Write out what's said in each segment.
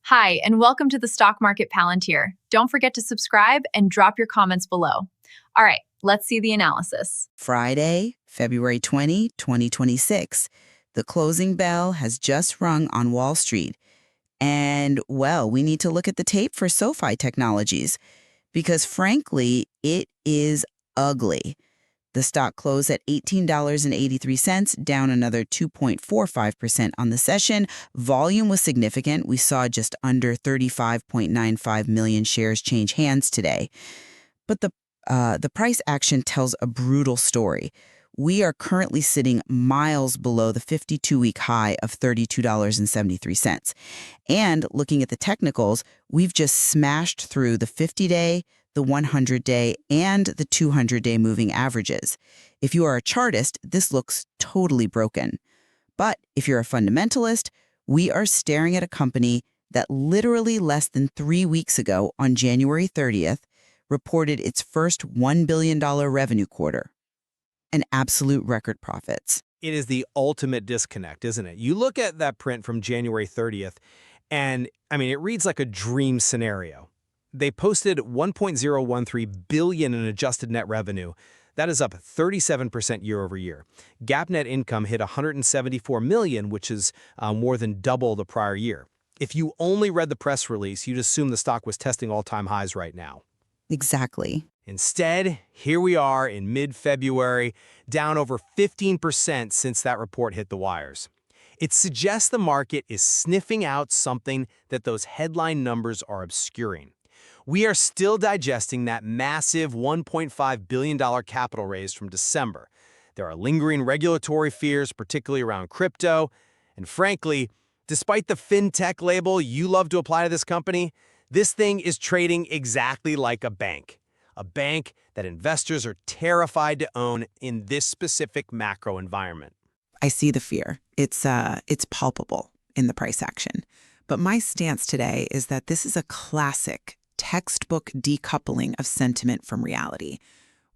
Hi, and welcome to the Stock Market Palantir. Don't forget to subscribe and drop your comments below. All right, let's see the analysis. Friday, February 20, 2026. The closing bell has just rung on Wall Street. And, well, we need to look at the tape for SoFi Technologies because, frankly, it is ugly. The stock closed at $18.83, down another 2.45% on the session. Volume was significant. We saw just under 35.95 million shares change hands today. But the price action tells a brutal story. We are currently sitting miles below the 52-week high of $32.73. And looking at the technicals, we've just smashed through the 50-day, the 100-day, and the 200-day moving averages. If you are a chartist, this looks totally broken. But if you're a fundamentalist, we are staring at a company that literally less than 3 weeks ago, on January 30th, reported its first $1 billion revenue quarter. And absolute record profits. It is the ultimate disconnect, isn't it? You look at that print from January 30th, and it reads like a dream scenario. They posted $1.013 billion in adjusted net revenue. That is up 37% year over year. GAAP net income hit $174 million, which is more than double the prior year. If you only read the press release, you'd assume the stock was testing all-time highs right now. Exactly. Instead, here we are in mid-February, down over 15% since that report hit the wires. It suggests the market is sniffing out something that those headline numbers are obscuring. We are still digesting that massive $1.5 billion capital raise from December. There are lingering regulatory fears, particularly around crypto. And frankly, despite the fintech label you love to apply to this company, this thing is trading exactly like a bank that investors are terrified to own in this specific macro environment. I see the fear. It's palpable in the price action. But my stance today is that this is a classic textbook decoupling of sentiment from reality.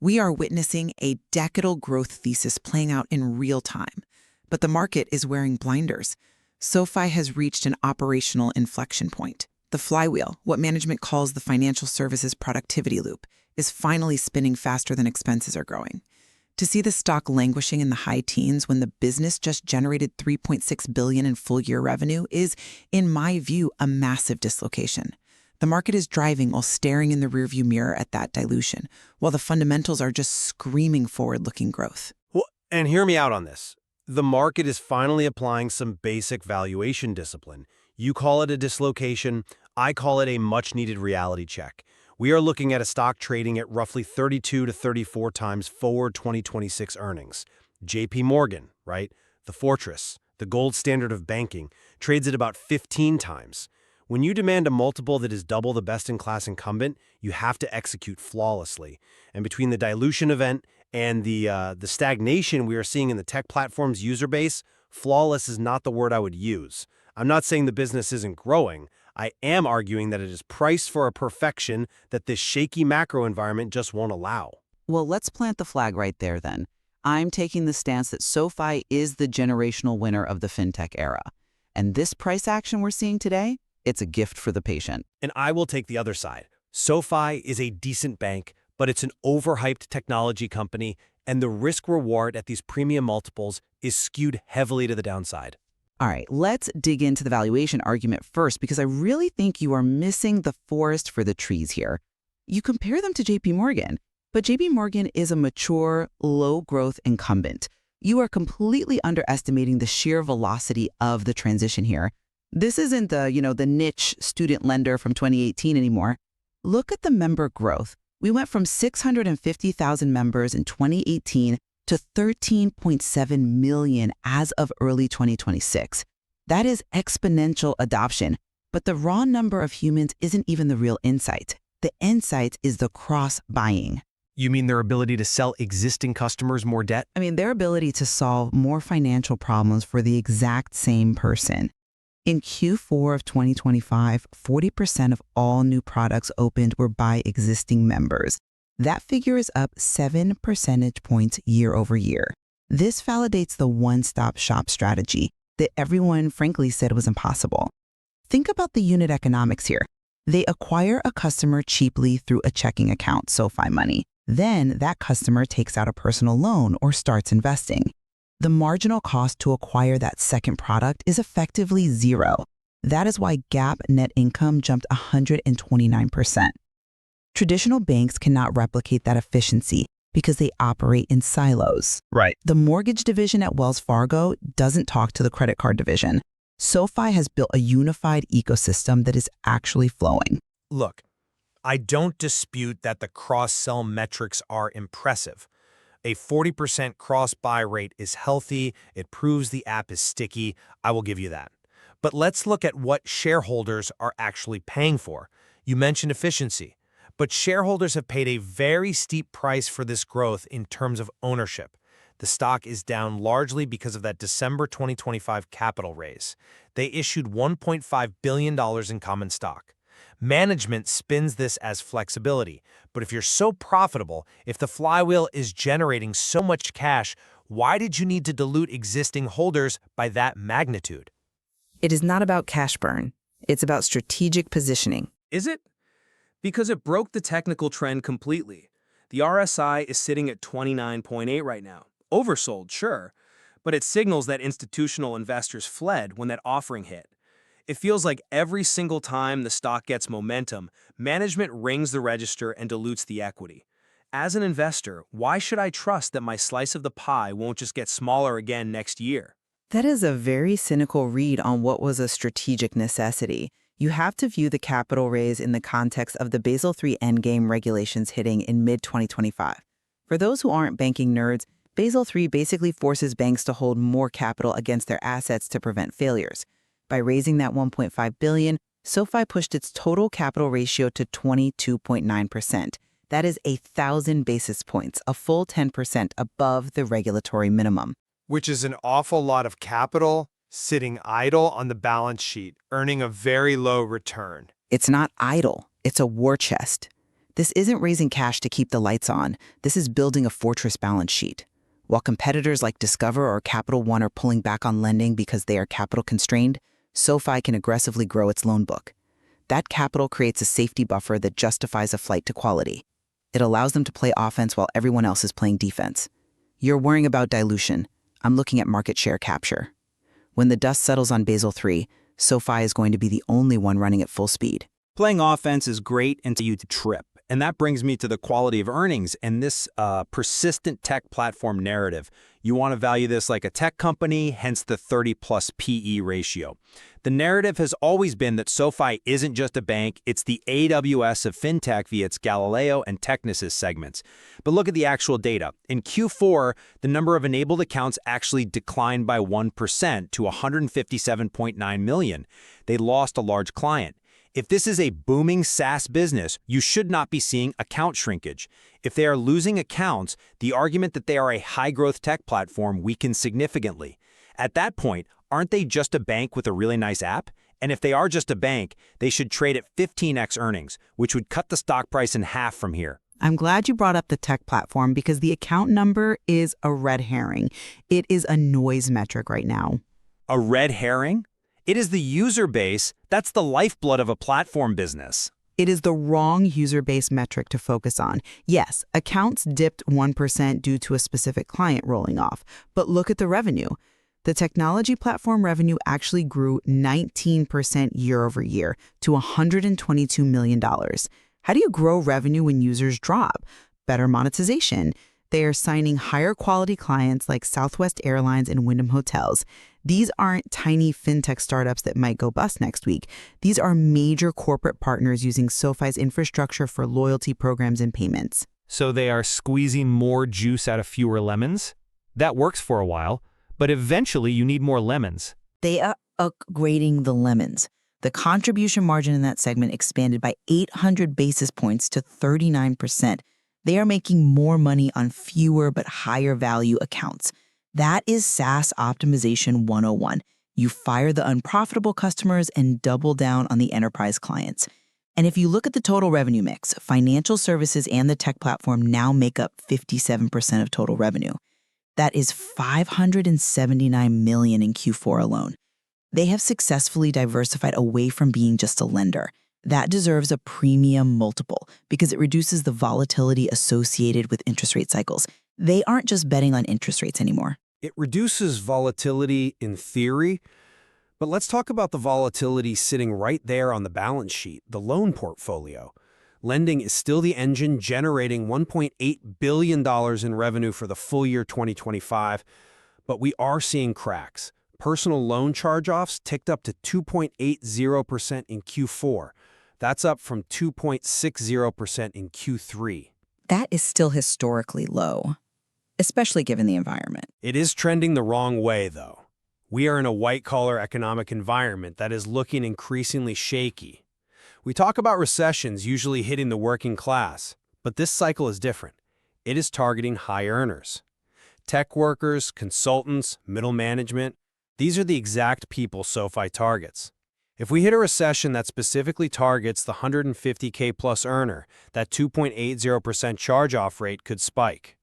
We are witnessing a decadal growth thesis playing out in real time, but the market is wearing blinders. SoFi has reached an operational inflection point. The flywheel, what management calls the financial services productivity loop, is finally spinning faster than expenses are growing. To see the stock languishing in the high teens when the business just generated $3.6 billion in full-year revenue is, in my view, a massive dislocation. The market is driving while staring in the rearview mirror at that dilution, while the fundamentals are just screaming forward-looking growth. Well, and hear me out on this. The market is finally applying some basic valuation discipline. You call it a dislocation, I call it a much-needed reality check. We are looking at a stock trading at roughly 32 to 34 times forward 2026 earnings. JP Morgan, right? The fortress, the gold standard of banking, trades at about 15 times. When you demand a multiple that is double the best-in-class incumbent, you have to execute flawlessly. And between the dilution event and the stagnation we are seeing in the tech platform's user base, flawless is not the word I would use. I'm not saying the business isn't growing. I am arguing that it is priced for a perfection that this shaky macro environment just won't allow. Well, let's plant the flag right there then. I'm taking the stance that SoFi is the generational winner of the fintech era. And this price action we're seeing today, it's a gift for the patient. And I will take the other side. SoFi is a decent bank, but it's an overhyped technology company, and the risk-reward at these premium multiples is skewed heavily to the downside. All right, let's dig into the valuation argument first, because I really think you are missing the forest for the trees here. You compare them to JP Morgan, but JP Morgan is a mature, low-growth incumbent. You are completely underestimating the sheer velocity of the transition here. This isn't the niche student lender from 2018 anymore. Look at the member growth. We went from 650,000 members in 2018 to 13.7 million as of early 2026. That is exponential adoption, but the raw number of humans isn't even the real insight. The insight is the cross-buying. You mean their ability to sell existing customers more debt? Their ability to solve more financial problems for the exact same person. In Q4 of 2025, 40% of all new products opened were by existing members. That figure is up 7 percentage points year over year. This validates the one-stop shop strategy that everyone frankly said was impossible. Think about the unit economics here. They acquire a customer cheaply through a checking account, SoFi Money. Then that customer takes out a personal loan or starts investing. The marginal cost to acquire that second product is effectively zero. That is why GAAP net income jumped 129%. Traditional banks cannot replicate that efficiency because they operate in silos. Right. The mortgage division at Wells Fargo doesn't talk to the credit card division. SoFi has built a unified ecosystem that is actually flowing. Look, I don't dispute that the cross-sell metrics are impressive. A 40% cross-buy rate is healthy. It proves the app is sticky. I will give you that. But let's look at what shareholders are actually paying for. You mentioned efficiency, but shareholders have paid a very steep price for this growth in terms of ownership. The stock is down largely because of that December 2025 capital raise. They issued $1.5 billion in common stock. Management spins this as flexibility, but if you're so profitable, if the flywheel is generating so much cash, why did you need to dilute existing holders by that magnitude? It is not about cash burn. It's about strategic positioning. Is it? Because it broke the technical trend completely. The RSI is sitting at 29.8 right now. Oversold, sure, but it signals that institutional investors fled when that offering hit. It feels like every single time the stock gets momentum, management rings the register and dilutes the equity. As an investor, why should I trust that my slice of the pie won't just get smaller again next year? That is a very cynical read on what was a strategic necessity. You have to view the capital raise in the context of the Basel III endgame regulations hitting in mid-2025. For those who aren't banking nerds, Basel III basically forces banks to hold more capital against their assets to prevent failures. By raising that $1.5 billion, SoFi pushed its total capital ratio to 22.9%. That is 1,000 basis points, a full 10% above the regulatory minimum. Which is an awful lot of capital sitting idle on the balance sheet, earning a very low return. It's not idle, it's a war chest. This isn't raising cash to keep the lights on. This is building a fortress balance sheet. While competitors like Discover or Capital One are pulling back on lending because they are capital constrained, SoFi can aggressively grow its loan book. That capital creates a safety buffer that justifies a flight to quality. It allows them to play offense while everyone else is playing defense. You're worrying about dilution. I'm looking at market share capture. When the dust settles on Basel III, SoFi is going to be the only one running at full speed. Playing offense is great until you trip. And that brings me to the quality of earnings and this persistent tech platform narrative. You want to value this like a tech company, hence the 30+ PE ratio. The narrative has always been that SoFi isn't just a bank, it's the AWS of fintech via its Galileo and Technisys segments. But look at the actual data. In Q4, the number of enabled accounts actually declined by 1% to 157.9 million. They lost a large client. If this is a booming SaaS business, you should not be seeing account shrinkage. If they are losing accounts, the argument that they are a high-growth tech platform weakens significantly. At that point, aren't they just a bank with a really nice app? And if they are just a bank, they should trade at 15x earnings, which would cut the stock price in half from here. I'm glad you brought up the tech platform because the account number is a red herring. It is a noise metric right now. A red herring? It is the user base. That's the lifeblood of a platform business. It is the wrong user-based metric to focus on. Yes, accounts dipped 1% due to a specific client rolling off, but look at the revenue. The technology platform revenue actually grew 19% year over year to $122 million. How do you grow revenue when users drop? Better monetization. They are signing higher quality clients like Southwest Airlines and Wyndham Hotels. These aren't tiny fintech startups that might go bust next week. These are major corporate partners using SoFi's infrastructure for loyalty programs and payments. So they are squeezing more juice out of fewer lemons? That works for a while, but eventually you need more lemons. They are upgrading the lemons. The contribution margin in that segment expanded by 800 basis points to 39%. They are making more money on fewer but higher value accounts. That is SaaS optimization 101. You fire the unprofitable customers and double down on the enterprise clients. And if you look at the total revenue mix, financial services and the tech platform now make up 57% of total revenue. That is $579 million in Q4 alone. They have successfully diversified away from being just a lender. That deserves a premium multiple because it reduces the volatility associated with interest rate cycles. They aren't just betting on interest rates anymore. It reduces volatility in theory, but let's talk about the volatility sitting right there on the balance sheet, the loan portfolio. Lending is still the engine generating $1.8 billion in revenue for the full year 2025, but we are seeing cracks. Personal loan charge-offs ticked up to 2.80% in Q4. That's up from 2.60% in Q3. That is still historically low, especially given the environment. It is trending the wrong way, though. We are in a white-collar economic environment that is looking increasingly shaky. We talk about recessions usually hitting the working class, but this cycle is different. It is targeting high earners. Tech workers, consultants, middle management, these are the exact people SoFi targets. If we hit a recession that specifically targets the 150K plus earner, that 2.80% charge-off rate could spike.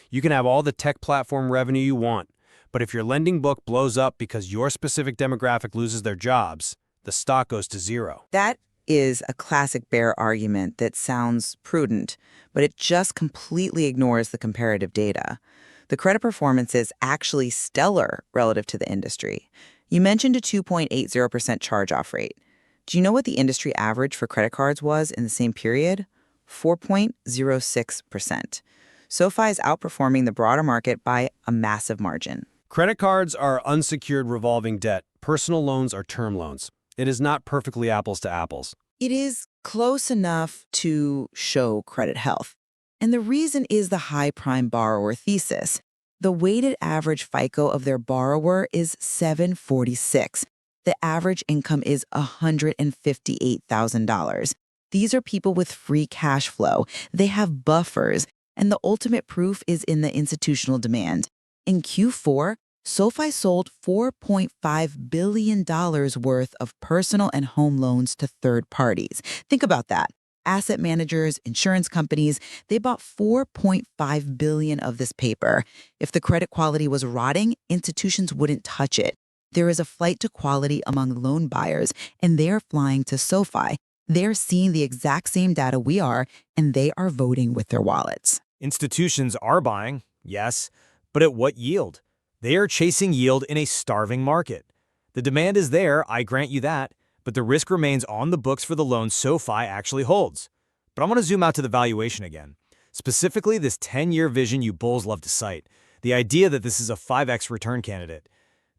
You can have all the tech platform revenue you want, but if your lending book blows up because your specific demographic loses their jobs, the stock goes to zero. That is a classic bear argument that sounds prudent, but it just completely ignores the comparative data. The credit performance is actually stellar relative to the industry. You mentioned a 2.80% charge-off rate. Do you know what the industry average for credit cards was in the same period? 4.06%. SoFi is outperforming the broader market by a massive margin. Credit cards are unsecured revolving debt. Personal loans are term loans. It is not perfectly apples to apples. It is close enough to show credit health. And the reason is the high prime borrower thesis. The weighted average FICO of their borrower is 746. The average income is $158,000. These are people with free cash flow. They have buffers, and the ultimate proof is in the institutional demand. In Q4, SoFi sold $4.5 billion worth of personal and home loans to third parties. Think about that. Asset managers, insurance companies, they bought $4.5 billion of this paper. If the credit quality was rotting, institutions wouldn't touch it. There is a flight to quality among loan buyers, and they're flying to SoFi. They're seeing the exact same data we are, and they are voting with their wallets. Institutions are buying, yes, but at what yield? They are chasing yield in a starving market. The demand is there, I grant you that, but the risk remains on the books for the loans SoFi actually holds. But I want to zoom out to the valuation again. Specifically, this 10-year vision you bulls love to cite, the idea that this is a 5x return candidate.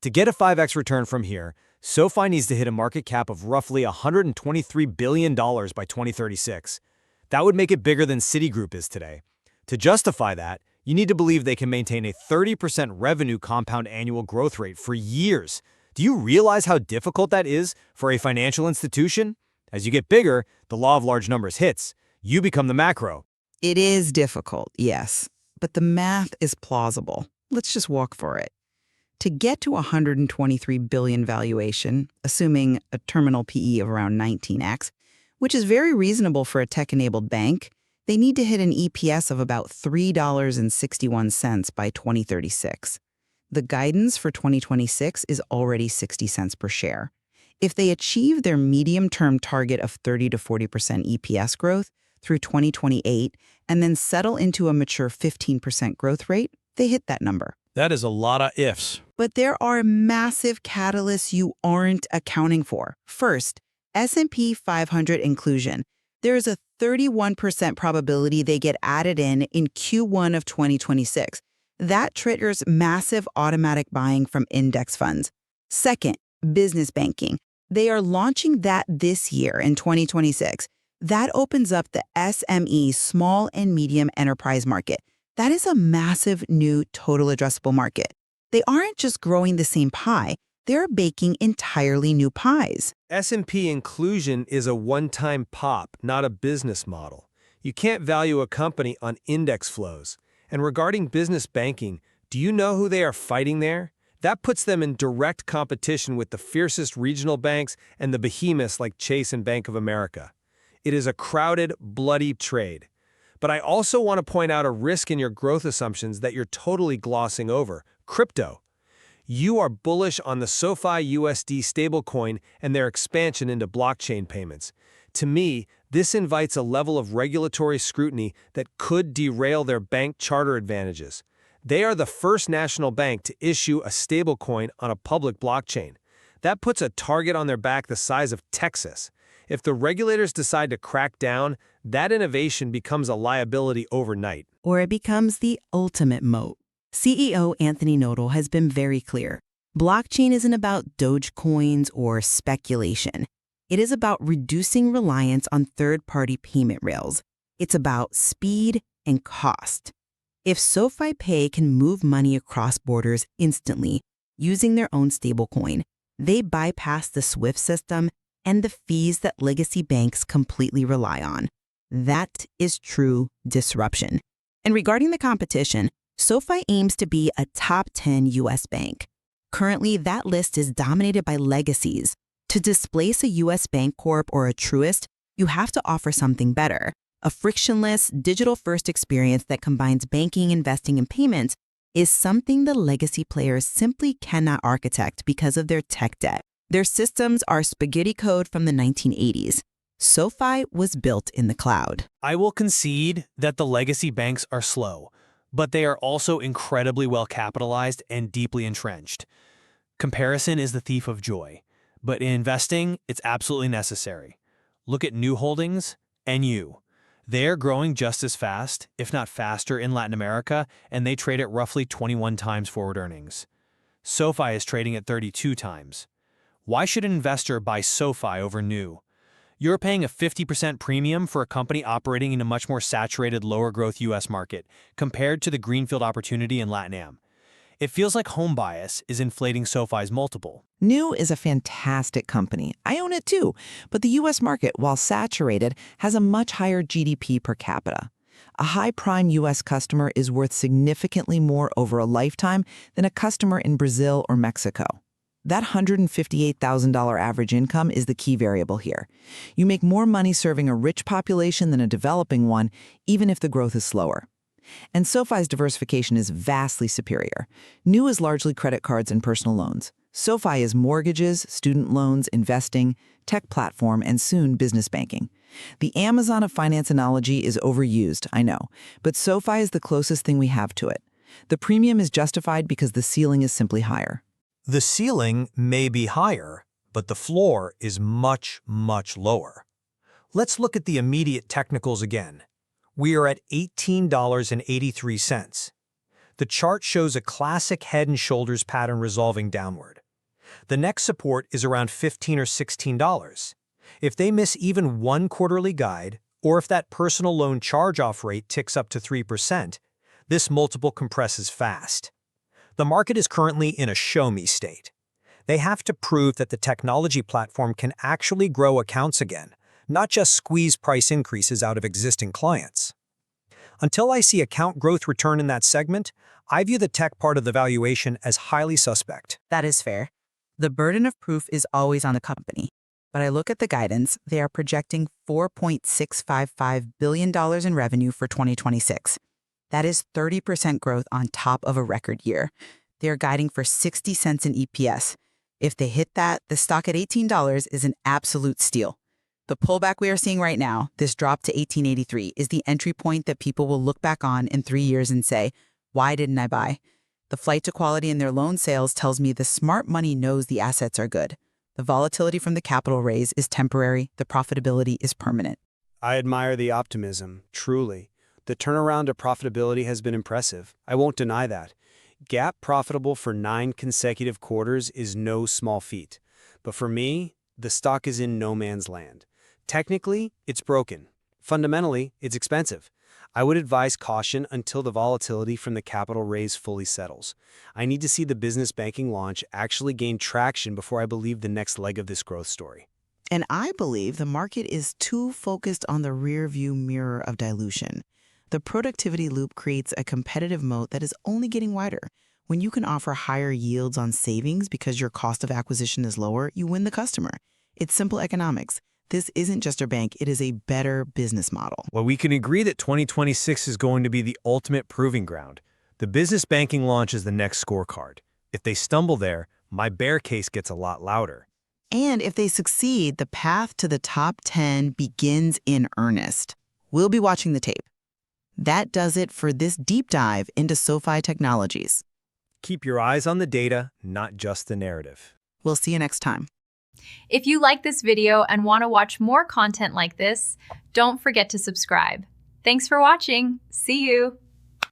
To get a 5x return from here, SoFi needs to hit a market cap of roughly $123 billion by 2036. That would make it bigger than Citigroup is today. To justify that, you need to believe they can maintain a 30% revenue compound annual growth rate for years. Do you realize how difficult that is for a financial institution? As you get bigger, the law of large numbers hits. You become the macro. It is difficult, yes, but the math is plausible. Let's just walk for it. To get to $123 billion valuation, assuming a terminal PE of around 19x, which is very reasonable for a tech-enabled bank, they need to hit an EPS of about $3.61 by 2036. The guidance for 2026 is already 60 cents per share. If they achieve their medium-term target of 30 to 40% EPS growth through 2028 and then settle into a mature 15% growth rate, they hit that number. That is a lot of ifs. But there are massive catalysts you aren't accounting for. First, S&P 500 inclusion. There is a 31% probability they get added in Q1 of 2026. That triggers massive automatic buying from index funds. Second, business banking. They are launching that this year in 2026. That opens up the SME, small and medium enterprise market. That is a massive new total addressable market. They aren't just growing the same pie, they're baking entirely new pies. S&P inclusion is a one-time pop, not a business model. You can't value a company on index flows. And regarding business banking, do you know who they are fighting there? That puts them in direct competition with the fiercest regional banks and the behemoths like Chase and Bank of America. It is a crowded, bloody trade. But I also want to point out a risk in your growth assumptions that you're totally glossing over: crypto. You are bullish on the SoFi USD stablecoin and their expansion into blockchain payments. To me, this invites a level of regulatory scrutiny that could derail their bank charter advantages. They are the first national bank to issue a stablecoin on a public blockchain. That puts a target on their back the size of Texas. If the regulators decide to crack down, that innovation becomes a liability overnight. Or it becomes the ultimate moat. CEO Anthony Noodle has been very clear. Blockchain isn't about Dogecoins or speculation. It is about reducing reliance on third-party payment rails. It's about speed and cost. If SoFi Pay can move money across borders instantly using their own stablecoin, they bypass the SWIFT system and the fees that legacy banks completely rely on. That is true disruption. And regarding the competition, SoFi aims to be a top 10 U.S. bank. Currently, that list is dominated by legacies. To displace a U.S. Bank Corp or a Truist, you have to offer something better. A frictionless, digital-first experience that combines banking, investing, and payments is something the legacy players simply cannot architect because of their tech debt. Their systems are spaghetti code from the 1980s. SoFi was built in the cloud. I will concede that the legacy banks are slow, but they are also incredibly well capitalized and deeply entrenched. Comparison is the thief of joy, but in investing, it's absolutely necessary. Look at New Holdings and you. They're growing just as fast, if not faster, in Latin America, and they trade at roughly 21 times forward earnings. SoFi is trading at 32 times. Why should an investor buy SoFi over New? You're paying a 50% premium for a company operating in a much more saturated, lower-growth U.S. market compared to the greenfield opportunity in LatAm. It feels like home bias is inflating SoFi's multiple. New is a fantastic company. I own it too. But the U.S. market, while saturated, has a much higher GDP per capita. A high-prime U.S. customer is worth significantly more over a lifetime than a customer in Brazil or Mexico. That $158,000 average income is the key variable here. You make more money serving a rich population than a developing one, even if the growth is slower. And SoFi's diversification is vastly superior. New is largely credit cards and personal loans. SoFi is mortgages, student loans, investing, tech platform, and soon business banking. The Amazon of finance analogy is overused, I know, but SoFi is the closest thing we have to it. The premium is justified because the ceiling is simply higher. The ceiling may be higher, but the floor is much, much lower. Let's look at the immediate technicals again. We are at $18.83. The chart shows a classic head and shoulders pattern resolving downward. The next support is around $15 or $16. If they miss even one quarterly guide, or if that personal loan charge-off rate ticks up to 3%, this multiple compresses fast. The market is currently in a show-me state. They have to prove that the technology platform can actually grow accounts again, not just squeeze price increases out of existing clients. Until I see account growth return in that segment, I view the tech part of the valuation as highly suspect. That is fair. The burden of proof is always on the company. But I look at the guidance, they are projecting $4.655 billion in revenue for 2026. That is 30% growth on top of a record year. They are guiding for 60 cents in EPS. If they hit that, the stock at $18 is an absolute steal. The pullback we are seeing right now, this drop to $18.83, is the entry point that people will look back on in 3 years and say, why didn't I buy? The flight to quality in their loan sales tells me the smart money knows the assets are good. The volatility from the capital raise is temporary. The profitability is permanent. I admire the optimism, truly. The turnaround to profitability has been impressive. I won't deny that. GAAP profitable for 9 consecutive quarters is no small feat. But for me, the stock is in no man's land. Technically, it's broken. Fundamentally, it's expensive. I would advise caution until the volatility from the capital raise fully settles. I need to see the business banking launch actually gain traction before I believe the next leg of this growth story. And I believe the market is too focused on the rear-view mirror of dilution. The productivity loop creates a competitive moat that is only getting wider. When you can offer higher yields on savings because your cost of acquisition is lower, you win the customer. It's simple economics. This isn't just a bank, it is a better business model. Well, we can agree that 2026 is going to be the ultimate proving ground. The business banking launch is the next scorecard. If they stumble there, my bear case gets a lot louder. And if they succeed, the path to the top 10 begins in earnest. We'll be watching the tape. That does it for this deep dive into SoFi Technologies. Keep your eyes on the data, not just the narrative. We'll see you next time. If you like this video and want to watch more content like this, don't forget to subscribe. Thanks for watching. See you.